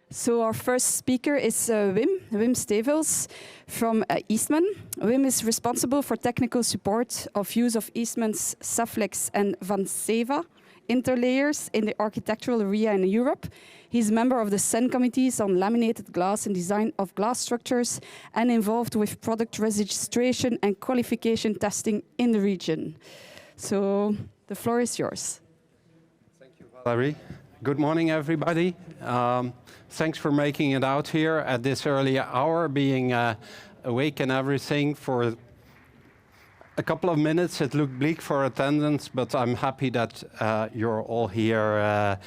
So our first speaker is Wim Stevels from Eastman. Wim is responsible for technical support of use of Eastman's Saflex and Van Seva interlayers in the architectural area in Europe. He's a member of the CEN committees on laminated glass and design of glass structures and involved with product registration and qualification testing in the region. So the floor is yours. Thank you, Valerie. Good morning, everybody. Thanks for making it out here at this early hour, being awake and everything. For a couple of minutes, it looked bleak for attendance, but I'm happy that you're all here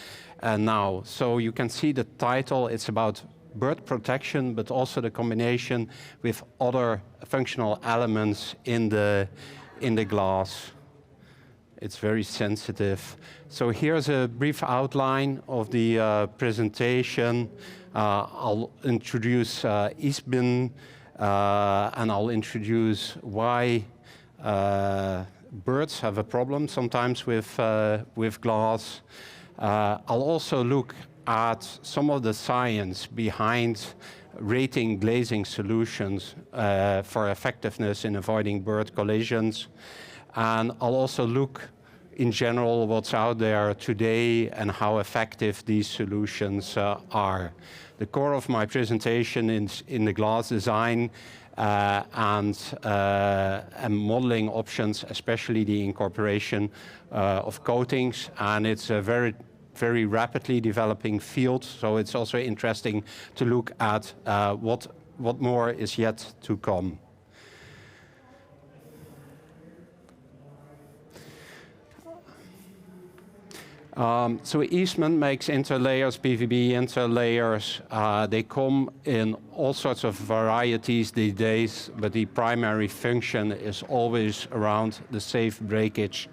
now. So you can see the title, it's about bird protection, but also the combination with other functional elements in the glass. It's very sensitive. So here's a brief outline of the presentation. I'll introduce Eastman, and I'll introduce why birds have a problem sometimes with glass. I'll also look at some of the science behind rating glazing solutions for effectiveness in avoiding bird collisions. And I'll also look in general what's out there today and how effective these solutions are. The core of my presentation is in the glass design and modeling options, especially the incorporation of coatings. And it's a very rapidly developing field, so it's also interesting to look at what more is yet to come. So Eastman makes interlayers, PVB interlayers. They come in all sorts of varieties these days, but the primary function is always around the safe breakage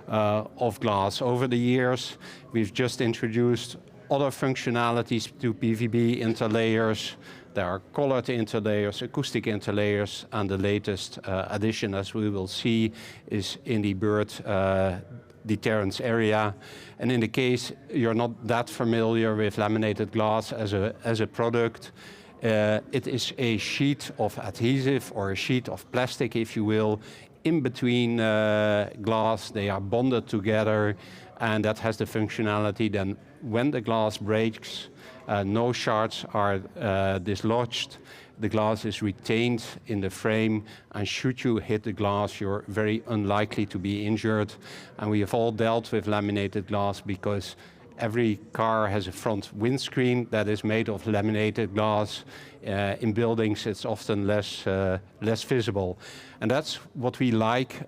of glass. Over the years, we've just introduced other functionalities to PVB interlayers. There are colored interlayers, acoustic interlayers, and the latest addition, as we will see, is in the bird deterrence area. And in the case you're not that familiar with laminated glass as a product, it is a sheet of adhesive or a sheet of plastic, if you will, in between glass. They are bonded together, and that has the functionality then when the glass breaks, no shards are dislodged. The glass is retained in the frame, and should you hit the glass, you're very unlikely to be injured. And we have all dealt with laminated glass because every car has a front windscreen that is made of laminated glass. In buildings, it's often less visible. And that's what we like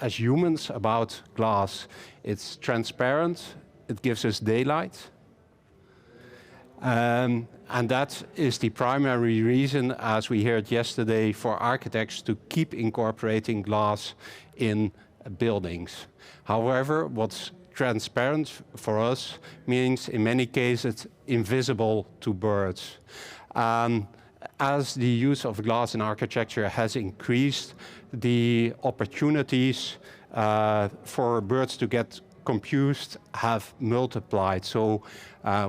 as humans about glass. It's transparent, it gives us daylight. And that is the primary reason, as we heard yesterday, for architects to keep incorporating glass in buildings. However, what's transparent for us means in many cases invisible to birds. As the use of glass in architecture has increased, the opportunities for birds to get confused have multiplied. So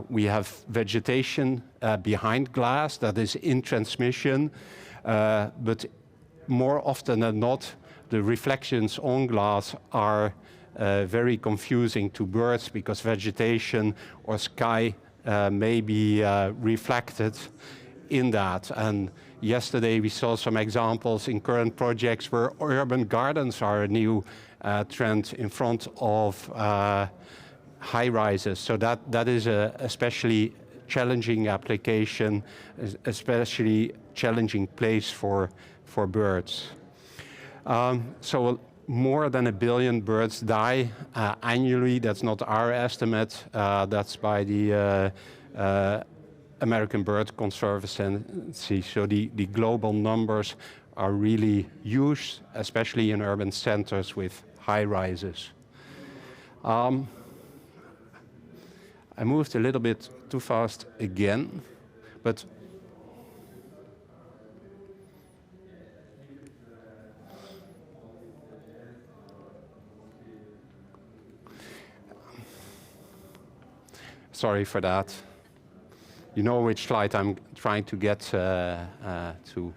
we have vegetation behind glass that is in transmission, but more often than not, the reflections on glass are very confusing to birds because vegetation or sky may be reflected in that. And yesterday we saw some examples in current projects where urban gardens are a new trend in front of high rises. So that is a especially challenging application, especially challenging place for birds. So more than 1 billion birds die annually. That's not our estimate. That's by the American Bird Conservancy. So the global numbers are really huge, especially in urban centers with high rises. I moved a little bit too fast again, but sorry for that. You know which slide I'm trying to get to.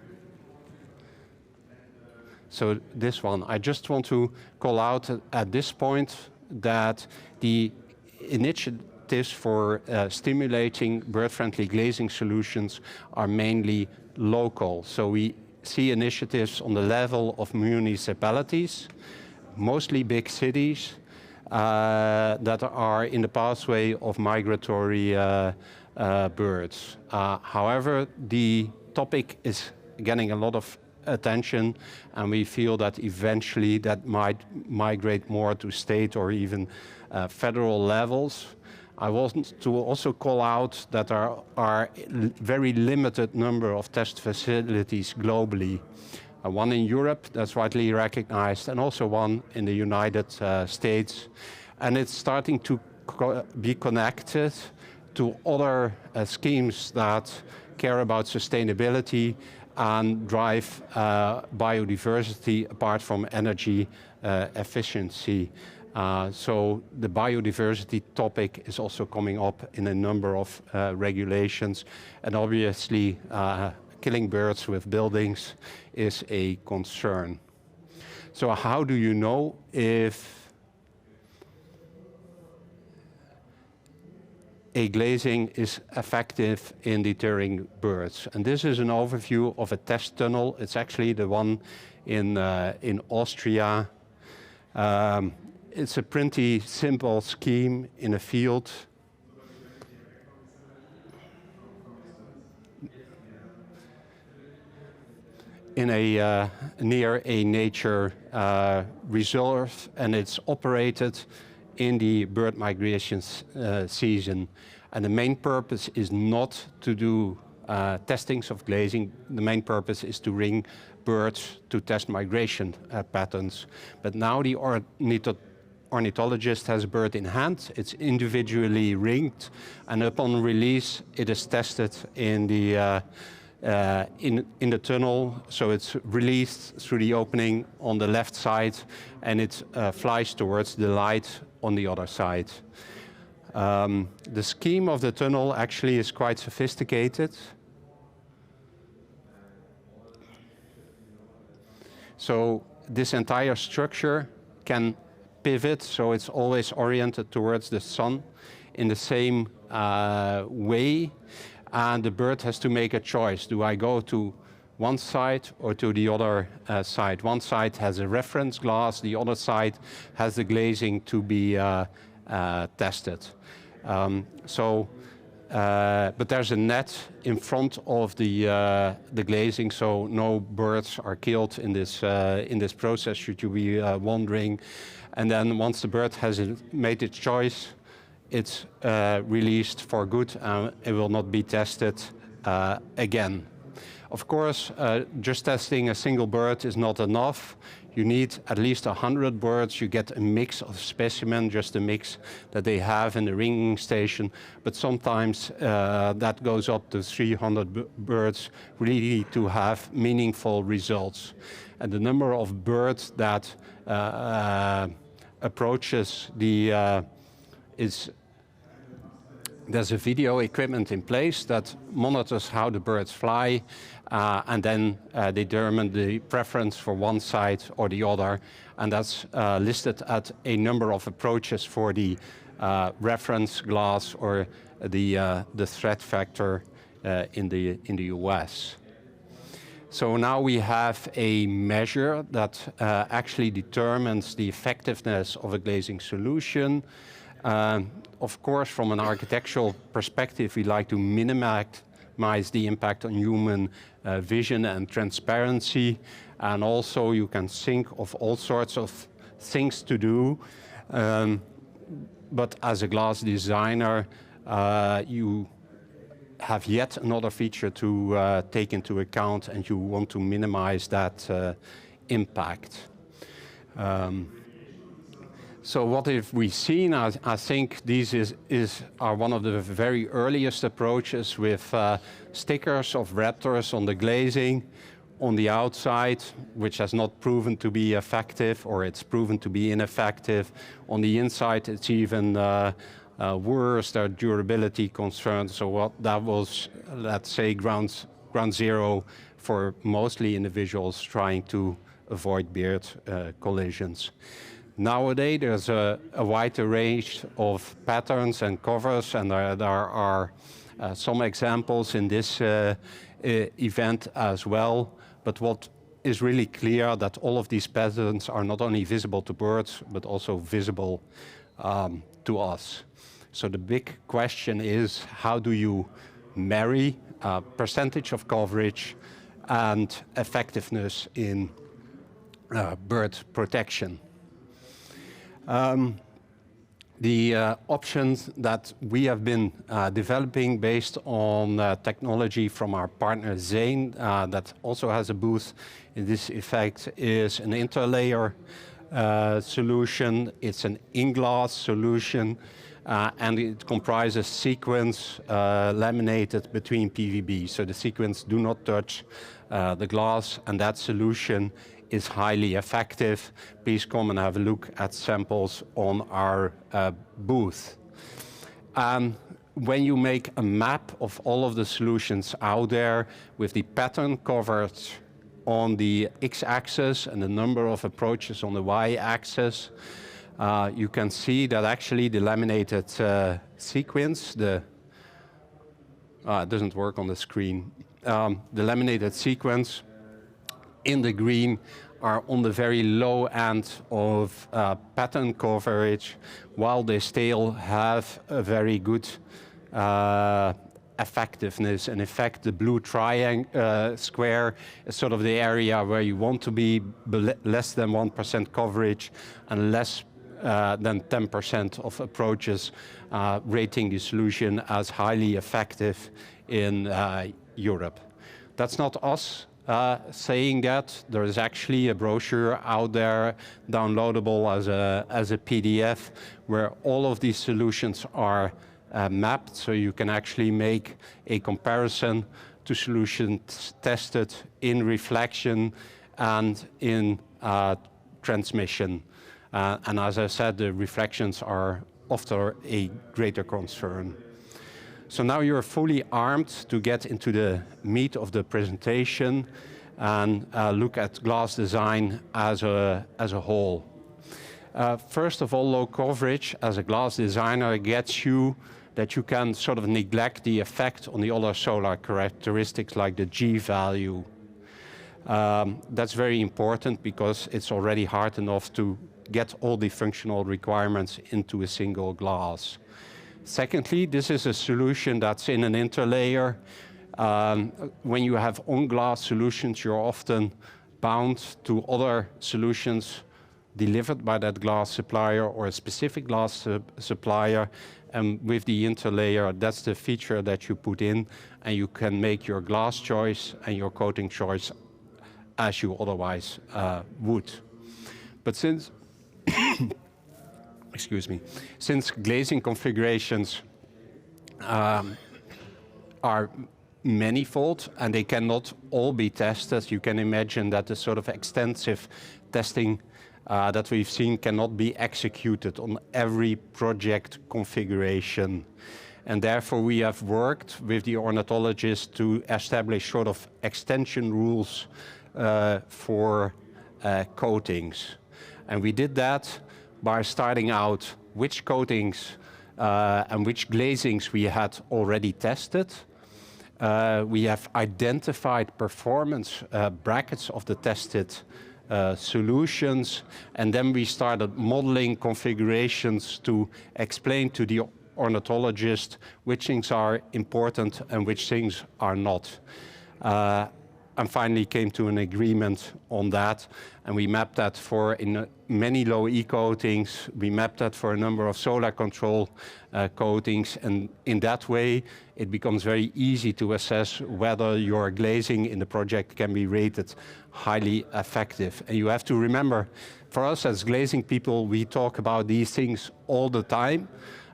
So this one, I just want to call out at this point that the initiatives for stimulating bird-friendly glazing solutions are mainly local. So we see initiatives on the level of municipalities, mostly big cities, that are in the pathway of migratory birds. However, the topic is getting a lot of attention, and we feel that eventually that might migrate more to state or even federal levels. I want to also call out that there are very limited number of test facilities globally. One in Europe that's widely recognized, and also one in the United States. And it's starting to be connected to other schemes that care about sustainability and drive biodiversity apart from energy efficiency. So the biodiversity topic is also coming up in a number of regulations, and obviously killing birds with buildings is a concern. So how do you know if a glazing is effective in deterring birds? And this is an overview of a test tunnel. It's actually the one in Austria. It's a pretty simple scheme in a field. In a near a nature reserve, and it's operated in the bird migration season. And the main purpose is not to do testings of glazing. The main purpose is to ring birds to test migration patterns. But now the ornithologist has a bird in hand. It's individually ringed, and upon release, it is tested in the tunnel. So it's released through the opening on the left side, and it flies towards the light on the other side. The scheme of the tunnel actually is quite sophisticated. So this entire structure can pivot, so it's always oriented towards the sun in the same way. And the bird has to make a choice. Do I go to one side or to the other side? One side has a reference glass, the other side has the glazing to be tested. But there's a net in front of the glazing, so no birds are killed in this process, should you be wondering. And then once the bird has made its choice, it's released for good, and it will not be tested again. Of course, just testing a single bird is not enough. You need at least 100 birds. You get a mix of specimen, just a mix that they have in the ringing station. But sometimes that goes up to 300 birds really to have meaningful results. And the number of birds that approaches the there's a video equipment in place that monitors how the birds fly, and then determine the preference for one side or the other. And that's listed at a number of approaches for the reference glass or the threat factor in the US. So now we have a measure that actually determines the effectiveness of a glazing solution. Of course, from an architectural perspective, we like to minimize the impact on human vision and transparency. And also you can think of all sorts of things to do. But as a glass designer, you have yet another feature to take into account, and you want to minimize that impact. So what have we seen? I think these are one of the very earliest approaches with stickers of raptors on the glazing on the outside, which has not proven to be effective, or it's proven to be ineffective. On the inside, it's even worse, there are durability concerns. So what that was, let's say, ground zero for mostly individuals trying to avoid beard collisions. Nowadays, there's a wider range of patterns and covers, and there are some examples in this event as well. But what is really clear that all of these patterns are not only visible to birds, but also visible to us. So the big question is, how do you marry percentage of coverage and effectiveness in bird protection? The options that we have been developing based on technology from our partner Zane, that also has a booth in this effect, is an interlayer solution. It's an in-glass solution, and it comprises sequence laminated between PVB. So the sequence do not touch the glass, and that solution is highly effective. Please come and have a look at samples on our booth. When you make a map of all of the solutions out there with the pattern covered on the x-axis and the number of approaches on the y-axis, you can see that actually the laminated sequence, it doesn't work on the screen, the laminated sequence in the green are on the very low end of pattern coverage, while they still have a very good effectiveness. And in fact, the blue triangle square is sort of the area where you want to be, less than 1% coverage and less than 10% of approaches, rating the solution as highly effective in Europe. That's not us saying that. There is actually a brochure out there, downloadable as a PDF, where all of these solutions are mapped, so you can actually make a comparison to solutions tested in reflection and in transmission. And as I said, the reflections are often a greater concern. So now you're fully armed to get into the meat of the presentation and look at glass design as a whole. First of all, low coverage as a glass designer gets you that you can sort of neglect the effect on the other solar characteristics like the G value. That's very important because it's already hard enough to get all the functional requirements into a single glass. Secondly, this is a solution that's in an interlayer. When you have on-glass solutions, you're often bound to other solutions delivered by that glass supplier or a specific glass supplier. And with the interlayer, that's the feature that you put in, and you can make your glass choice and your coating choice as you otherwise would. But since excuse me, since glazing configurations are manifold and they cannot all be tested, you can imagine that the sort of extensive testing that we've seen cannot be executed on every project configuration. And therefore we have worked with the ornithologists to establish sort of extension rules for coatings. And we did that by starting out which coatings and which glazings we had already tested. We have identified performance brackets of the tested solutions, and then we started modeling configurations to explain to the ornithologist which things are important and which things are not. And finally came to an agreement on that, and we mapped that for in many low E coatings. We mapped that for a number of solar control coatings, and in that way it becomes very easy to assess whether your glazing in the project can be rated highly effective. And you have to remember, for us as glazing people, we talk about these things all the time.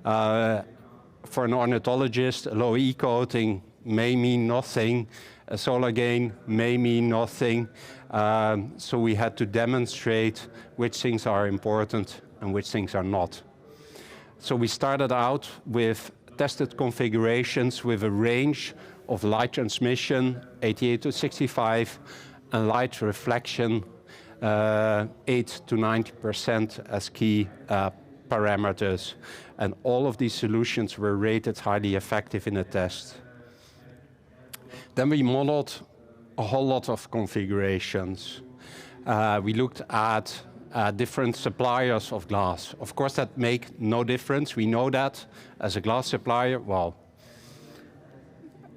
For an ornithologist, a low E coating may mean nothing. A solar gain may mean nothing. So we had to demonstrate which things are important and which things are not. So we started out with tested configurations with a range of light transmission, 88 to 65, and light reflection, 8 to 90% as key parameters. And all of these solutions were rated highly effective in the test. Then we modeled a whole lot of configurations. We looked at different suppliers of glass. Of course, that make no difference. We know that as a glass supplier, well,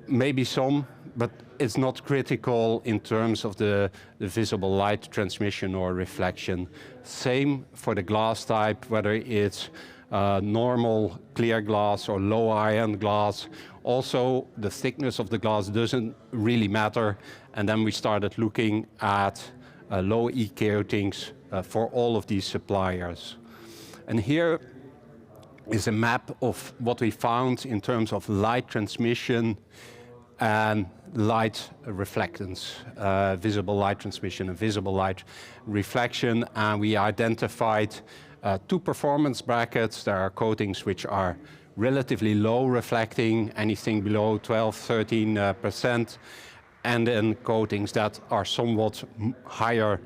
maybe some, but it's not critical in terms of the visible light transmission or reflection. Same for the glass type, whether it's normal clear glass or low iron glass. Also, the thickness of the glass doesn't really matter. And then we started looking at low E coatings for all of these suppliers. And here is a map of what we found in terms of light transmission and light reflectance, visible light transmission and visible light reflection. And we identified two performance brackets. There are coatings which are relatively low reflecting, anything below 12, 13%, and then coatings that are somewhat higher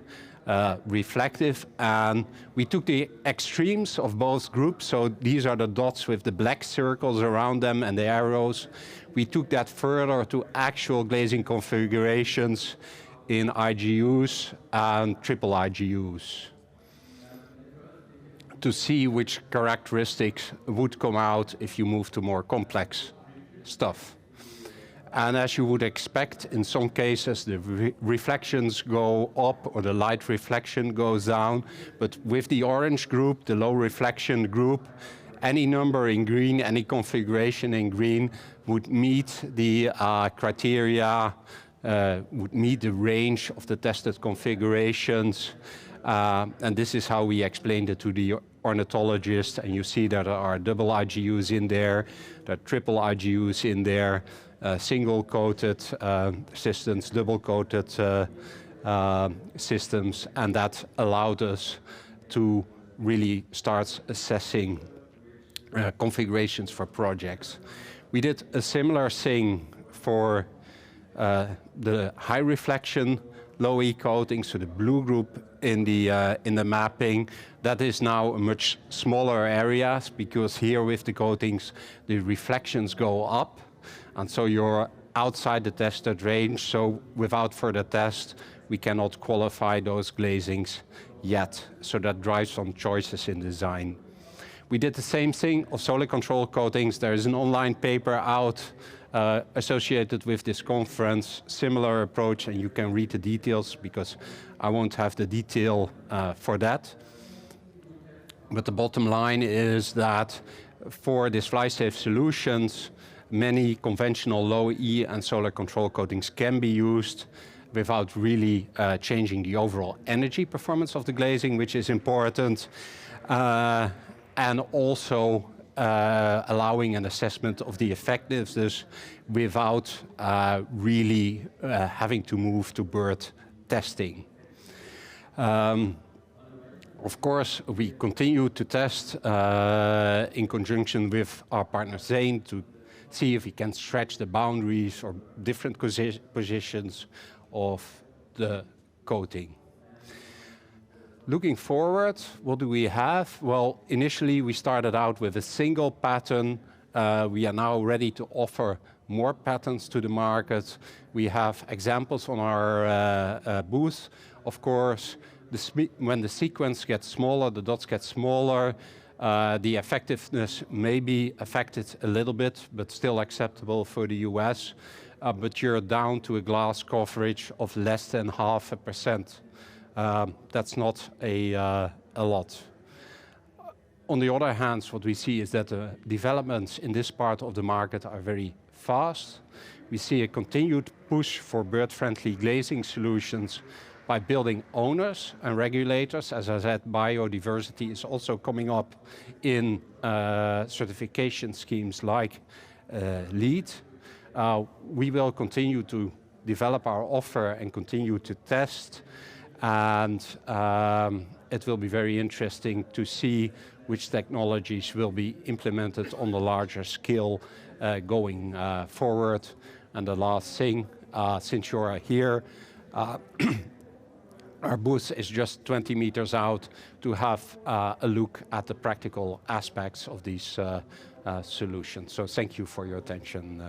reflective. And we took the extremes of both groups, so these are the dots with the black circles around them and the arrows. We took that further to actual glazing configurations in IGUs and triple IGUs to see which characteristics would come out if you move to more complex stuff. And as you would expect, in some cases the reflections go up or the light reflection goes down, but with the orange group, the low reflection group, any number in green, any configuration in green would meet the criteria, would meet the range of the tested configurations. And this is how we explained it to the ornithologist. And you see that there are double IGUs in there, there are triple IGUs in there, single-coated systems, double-coated systems, and that allowed us to really start assessing configurations for projects. We did a similar thing for the high reflection, low E coating, so the blue group in the mapping. That is now a much smaller area because here with the coatings, the reflections go up, and so you're outside the tested range. So without further test, we cannot qualify those glazings yet. So that drives some choices in design. We did the same thing of solid control coatings. There is an online paper out associated with this conference, similar approach, and you can read the details because I won't have the detail for that. But the bottom line is that for these fly-safe solutions, many conventional low E and solar control coatings can be used without really changing the overall energy performance of the glazing, which is important. And also allowing an assessment of the effectiveness without really having to move to bird testing. Of course, we continue to test in conjunction with our partner Zane to see if we can stretch the boundaries or different positions of the coating. Looking forward, what do we have? Well, initially we started out with a single pattern. We are now ready to offer more patterns to the market. We have examples on our booth. Of course, when the sequence gets smaller, the dots get smaller, the effectiveness may be affected a little bit, but still acceptable for the US. But you're down to a glass coverage of less than 0.5%. That's not a lot. On the other hand, what we see is that the developments in this part of the market are very fast. We see a continued push for bird-friendly glazing solutions by building owners and regulators. As I said, biodiversity is also coming up in certification schemes like LEED. We will continue to develop our offer and continue to test. And it will be very interesting to see which technologies will be implemented on the larger scale going forward. And the last thing, since you are here, our booth is just 20 meters out to have a look at the practical aspects of these solutions. So thank you for your attention.